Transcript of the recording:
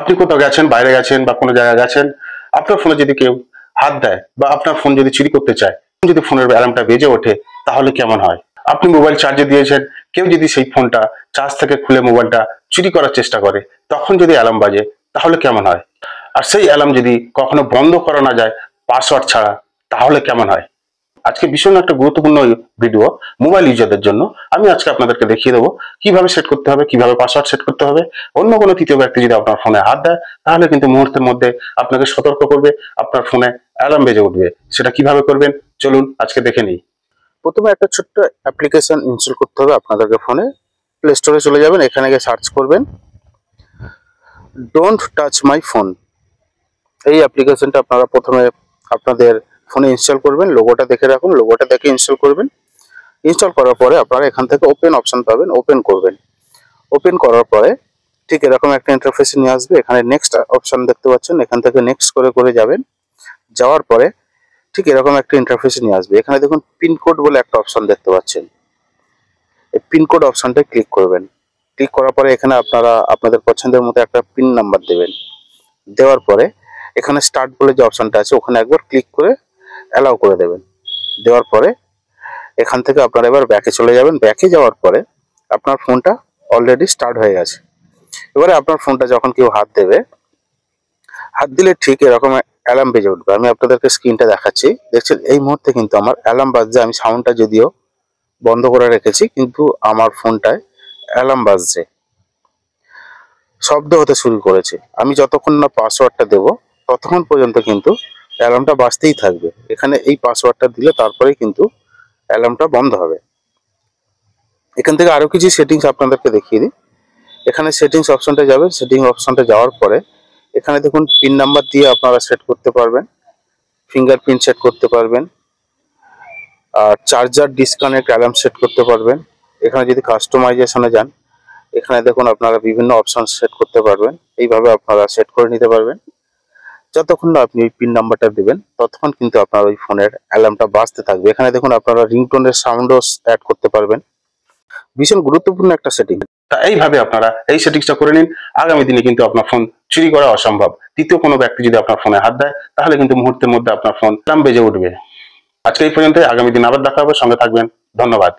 আপনি কোথাও গেছেন, বাইরে গেছেন বা কোনো জায়গায় গেছেন, আপনার ফোনে যদি কেউ হাত দেয় বা আপনার ফোন যদি চুরি করতে চায়, যদি ফোনের অ্যালার্মটা বেজে ওঠে তাহলে কেমন হয়? আপনি মোবাইল চার্জে দিয়েছেন, কেউ যদি সেই ফোনটা চার্জ থেকে খুলে মোবাইলটা চুরি করার চেষ্টা করে, তখন যদি অ্যালার্ম বাজে তাহলে কেমন হয়? আর সেই অ্যালার্ম যদি কখনো বন্ধ করা না যায় পাসওয়ার্ড ছাড়া, তাহলে কেমন হয়? আজকে ভীষণ একটা গুরুত্বপূর্ণ ভিডিও মোবাইল ইউজারদের জন্য। আমি আজকে আপনাদেরকে দেখিয়ে দেবো কিভাবে সেট করতে হবে, কিভাবে পাসওয়ার্ড সেট করতে হবে। অন্য কোনো তৃতীয় ব্যক্তি যদি আপনার ফোনে হাত দেয় তাহলে কিন্তু মুহূর্তের মধ্যে আপনাকে সতর্ক করবে, আপনার ফোনে অ্যালার্ম বেজে উঠবে। সেটা কিভাবে করবেন চলুন আজকে দেখে নিই। প্রথমে একটা ছোট্ট অ্যাপ্লিকেশন ইনস্টল করতে হবে আপনাদেরকে। ফোনে প্লে স্টোরে চলে যাবেন, এখানে গিয়ে সার্চ করবেন ডোন্ট টাচ মাই ফোন। এই অ্যাপ্লিকেশনটা আপনারা প্রথমে আপনাদের ফোনে ইনস্টল করবেন। লোগোটা দেখে রাখুন, লোগোটা দেখে ইনস্টল করবেন। ইনস্টল করার পরে আপনারা এখান থেকে ওপেন অপশন পাবেন, ওপেন করবেন। ওপেন করার পরে ঠিক এরকম একটা ইন্টারফেস নিয়ে আসবে। এখানে নেক্সট অপশন দেখতে পাচ্ছেন, এখান থেকে নেক্সট করে করে যাবেন। যাওয়ার পরে ঠিক এরকম একটা ইন্টারফেস নিয়ে আসবে। এখানে দেখুন পিনকোড বলে একটা অপশন দেখতে পাচ্ছেন, এই পিনকোড অপশনটা ক্লিক করবেন। ক্লিক করার পরে এখানে আপনারা আপনাদের পছন্দের মতো একটা পিন নাম্বার দেবেন। দেওয়ার পরে এখানে স্টার্ট বলে যে অপশনটা আছে ওখানে একবার ক্লিক করে অ্যালাউ করে দেবেন। দেওয়ার পরে এখান থেকে আপনারা এবার ব্যাকে চলে যাবেন। ব্যাকে যাওয়ার পরে আপনার ফোনটা অলরেডি স্টার্ট হয়ে গেছে। এবারে আপনার ফোনটা যখন কেউ হাত দেবে, হাত দিলে ঠিক এরকম অ্যালার্ম বেজে উঠবে। আমি আপনাদেরকে স্ক্রিনটা দেখাচ্ছি, দেখছেন এই মুহূর্তে কিন্তু আমার অ্যালার্ম বাজছে। আমি সাউন্ডটা যদিও বন্ধ করে রেখেছি কিন্তু আমার ফোনটায় অ্যালার্ম বাজছে, শব্দ হতে শুরু করেছে। আমি যতক্ষণ না পাসওয়ার্ডটা দেবো ততক্ষণ পর্যন্ত কিন্তু অ্যালার্মটা বাজতেই থাকবে। এখানে এই পাসওয়ার্ডটা দিলে তারপরেই কিন্তু অ্যালার্মটা বন্ধ হবে। এখান থেকে আরো কিছু সেটিংস আপনাদেরকে দেখিয়ে দিই। এখানে সেটিংস অপশনটা যাবেন, সেটিংস অপশনটা যাওয়ার পরে এখানে দেখুন পিন নাম্বার দিয়ে আপনারা সেট করতে পারবেন, ফিঙ্গারপ্রিন্ট সেট করতে পারবেন, আর চার্জার ডিসকানেক্ট অ্যালার্ম সেট করতে পারবেন। এখানে যদি কাস্টমাইজেশনে যান, এখানে দেখুন আপনারা বিভিন্ন অপশন সেট করতে পারবেন। এইভাবে আপনারা সেট করে নিতে পারবেন। যতক্ষণ না আপনি ওই পিন নাম্বারটা দেবেন ততক্ষণ কিন্তু আপনার ওই ফোনের অ্যালার্মটা বাজতে থাকবে। এখানে দেখুন আপনারা রিংটোনের সাউন্ডও অ্যাড করতে পারবেন। ভীষণ গুরুত্বপূর্ণ একটা সেটিং। তা এইভাবে আপনারা এই সেটিংসটা করে নিন। আগামী দিনে কিন্তু আপনার ফোন চুরি করা অসম্ভব। তৃতীয় কোনো ব্যক্তি যদি আপনার ফোনে হাত দেয় তাহলে কিন্তু মুহূর্তের মধ্যে আপনার ফোন অ্যালার্ম বেজে উঠবে। আজকে এই পর্যন্ত, আগামী দিন আবার দেখা হবে। সঙ্গে থাকবেন। ধন্যবাদ।